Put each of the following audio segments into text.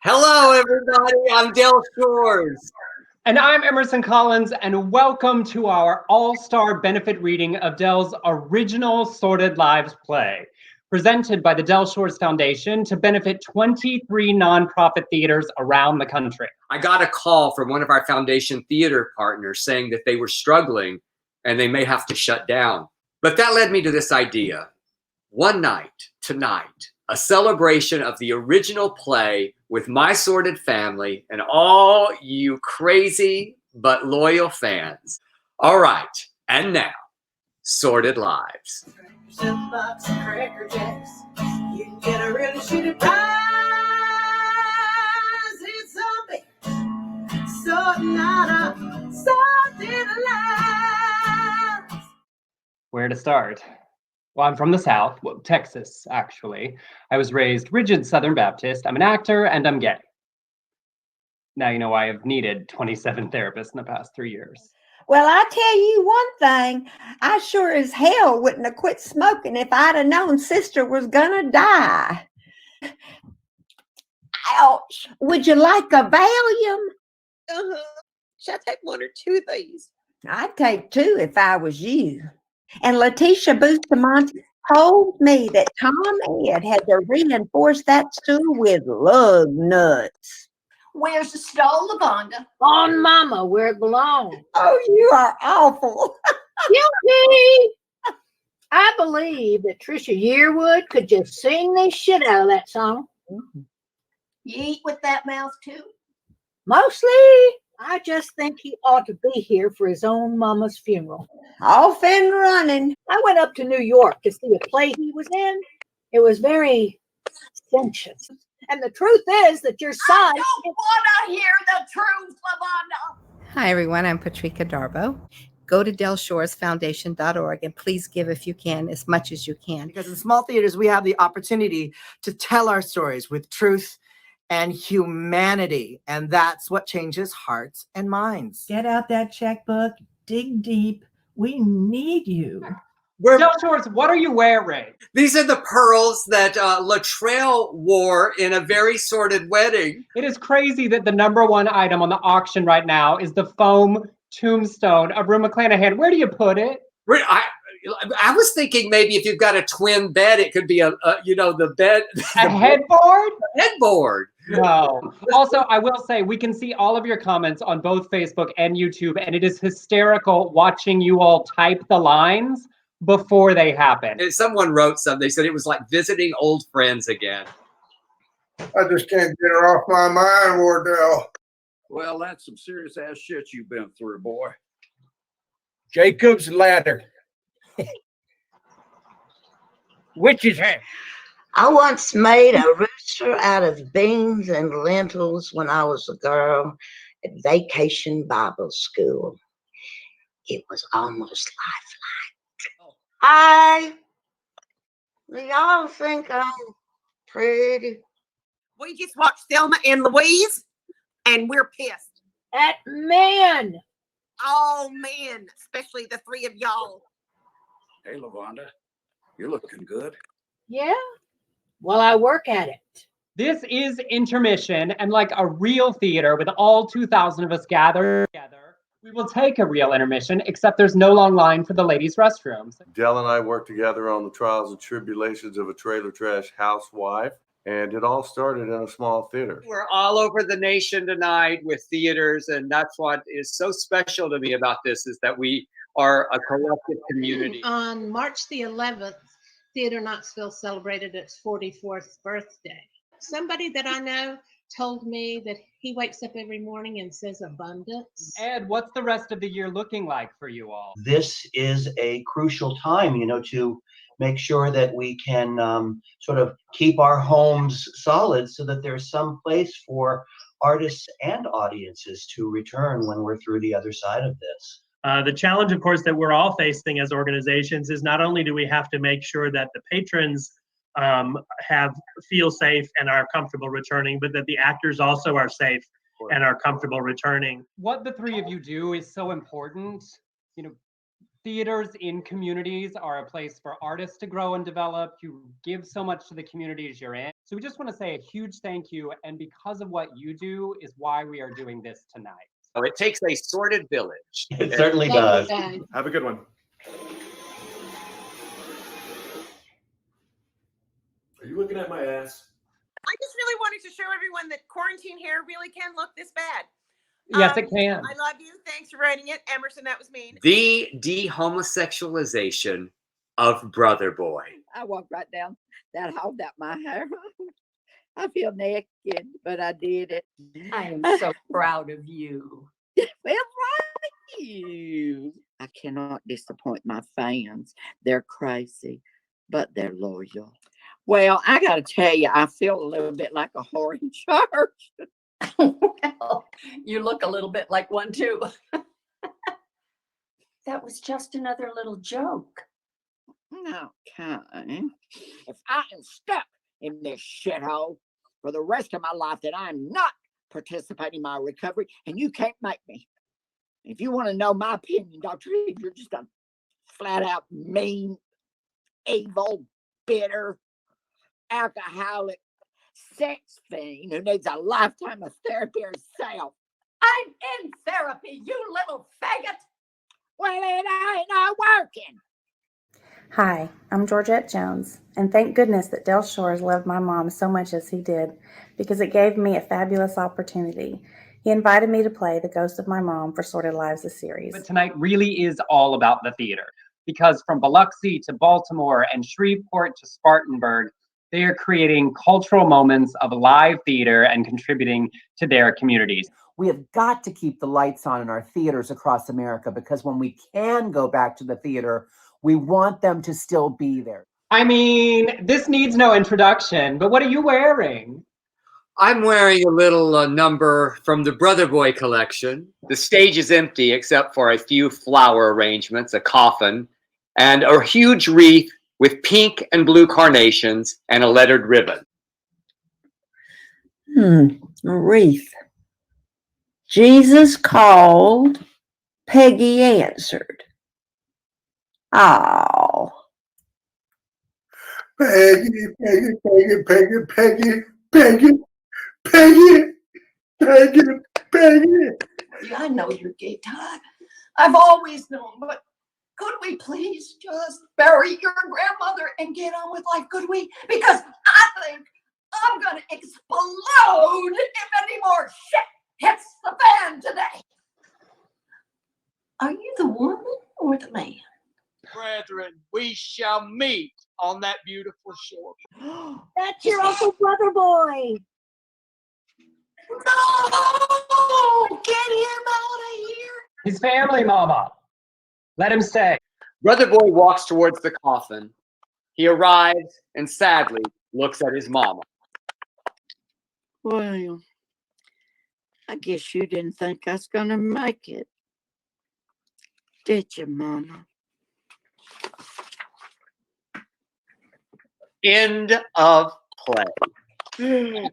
Hello, everybody. I'm Del Shores. And I'm Emerson Collins, and welcome to our all-star benefit reading of Del's original Sordid Lives play, presented by the Del Shores Foundation to benefit 23 nonprofit theaters around the country. I got a call from one of our foundation theater partners saying that they were struggling and they may have to shut down. But that led me to this idea. One night, tonight, a celebration of the original play with my sordid family and all you crazy but loyal fans. All right, and now, Sordid Lives. Box of Cracker Jacks. You can get a really shitty prize. It's zombie. Sorting out a sordid lives. Where to start? Well, I'm from the South, well, Texas, actually. I was raised rigid Southern Baptist. I'm an actor and I'm gay. Now you know why I've needed 27 therapists in the past 3 years. Well, I tell you one thing, I sure as hell wouldn't have quit smoking if I'd have known sister was gonna die. Ouch. Would you like a Valium? Should I take one or two of these? I'd take two if I was you. And Letitia Bustamante told me that Tom Ed had to reinforce that stool with lug nuts. Where's the stole, Lavonda? On Mama, where it belongs. Oh, you are awful. Guilty! I believe that Trisha Yearwood could just sing the shit out of that song. You eat with that mouth too? Mostly, I just think he ought to be here for his own mama's funeral. Off and running. I went up to New York to see a play he was in. It was very sensuous. And the truth is that your son... I don't want to hear the truth, Lavonda. Hi, everyone. I'm Patrika Darbo. Go to delshoresfoundation.org and please give if you can, as much as you can. Because in small theaters, we have the opportunity to tell our stories with truth and humanity. And that's what changes hearts and minds. Get out that checkbook, dig deep. We need you. Del Shores, what are you wearing? These are the pearls that Latrell wore in a very sordid wedding. It is crazy that the #1 item on the auction right now is the foam tombstone of Rue McClanahan. Where do you put it? I was thinking maybe if you've got a twin bed, it could be the bed. A headboard? Headboard. No. Also, I will say we can see all of your comments on both Facebook and YouTube, and it is hysterical watching you all type the lines before they happen. Someone wrote something. They said it was like visiting old friends again. I just can't get her off my mind, Wardell. Well, that's some serious ass shit you've been through, boy. Jacob's ladder. Witch's hat. I once made a rooster out of beans and lentils when I was a girl at Vacation Bible School. It was almost lifelike. Hi. Do y'all think I'm pretty? We just watched Thelma and Louise, and we're pissed. At men. Oh, man, especially the three of y'all. Hey, Lavonda, you're looking good. Yeah? Well, I work at it. This is intermission, and like a real theater with all 2,000 of us gathered together, we will take a real intermission, except there's no long line for the ladies' restrooms. Del and I worked together on the trials and tribulations of a trailer trash housewife, and it all started in a small theater. We're all over the nation tonight with theaters, and that's what is so special to me about this, is that we are a collective community. On March the 11th, Theater Knoxville celebrated its 44th birthday. Somebody that I know told me that he wakes up every morning and says abundance. Ed, what's the rest of the year looking like for you all? This is a crucial time, to make sure that we can sort of keep our homes solid so that there's some place for artists and audiences to return when we're through the other side of this. The challenge, of course, that we're all facing as organizations is not only do we have to make sure that the patrons feel safe and are comfortable returning, but that the actors also are safe and are comfortable returning. What the three of you do is so important. Theaters in communities are a place for artists to grow and develop. You give so much to the communities you're in. So we just want to say a huge thank you. And because of what you do is why we are doing this tonight. So it takes a sordid village. It certainly does. Have a good one. Are you looking at my ass? I just really wanted to show everyone that quarantine hair really can look this bad. Yes, it can. I love you. Thanks for writing it. Emerson, that was mean. The dehomosexualization of Brother Boy. I walked right down that hall, got my hair. I feel naked, but I did it. I am so proud of you. Well, thank you. I cannot disappoint my fans. They're crazy, but they're loyal. Well, I got to tell you, I feel a little bit like a whore in church. Well, you look a little bit like one too. That was just another little joke. Okay. If I am stuck in this shithole for the rest of my life, then I'm not participating in my recovery, and you can't make me. If you want to know my opinion, Dr. Reed, you're just a flat out mean, evil, bitter, alcoholic, sex fiend who needs a lifetime of therapy herself. I'm in therapy, you little faggot. Well, it ain't not working. Hi, I'm Georgette Jones, and thank goodness that Del Shores loved my mom so much as he did, because it gave me a fabulous opportunity. He invited me to play The Ghost of My Mom for Sordid Lives, a series. But tonight really is all about the theater, because from Biloxi to Baltimore and Shreveport to Spartanburg, they are creating cultural moments of live theater and contributing to their communities. We have got to keep the lights on in our theaters across America, because when we can go back to the theater, we want them to still be there. I mean, this needs no introduction, but what are you wearing? I'm wearing a little number from the Brother Boy collection. The stage is empty except for a few flower arrangements, a coffin, and a huge wreath with pink and blue carnations and a lettered ribbon. A wreath. Jesus called, Peggy answered. Oh. Peggy, Peggy, Peggy, Peggy, Peggy, Peggy, Peggy, Peggy, Peggy. Yeah, I know you're gay, Todd. I've always known, but could we please just bury your grandmother and get on with life? Could we? Because I think I'm gonna explode if any more shit hits the fan today. Are you the woman or the man? Brethren, we shall meet on that beautiful shore. That's your Uncle Brother Boy. No! Get him out of here! His family, Mama. Let him stay. Brother Boy walks towards the coffin. He arrives and sadly looks at his mama. Well, I guess you didn't think I was going to make it, did you, Mama? End of play.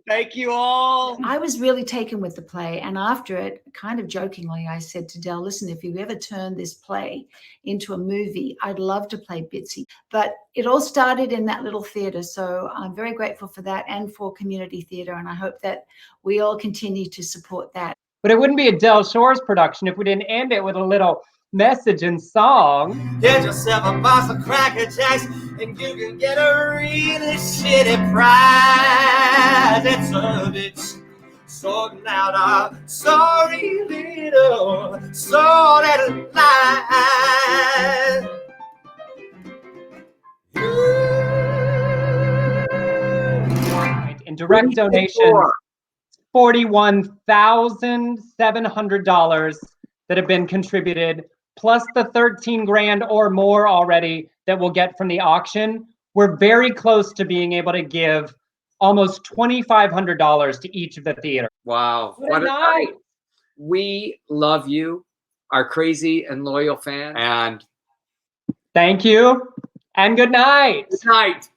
Thank you all. I was really taken with the play, and after it, kind of jokingly, I said to Del, listen, if you ever turn this play into a movie, I'd love to play Bitsy. But it all started in that little theater, so I'm very grateful for that and for community theater, and I hope that we all continue to support that. But it wouldn't be a Del Shores production if we didn't end it with a little message and song. Get yourself a box of Cracker Jacks and you can get a really shitty prize. It's a bitch sorting out our sorry little sordid lives. In direct donations, $41,700 that have been contributed, plus the 13 grand or more already that we'll get from the auction. We're very close to being able to give almost $2,500 to each of the theaters. Wow. What a night. We love you, our crazy and loyal fans. And thank you and good night. Good night.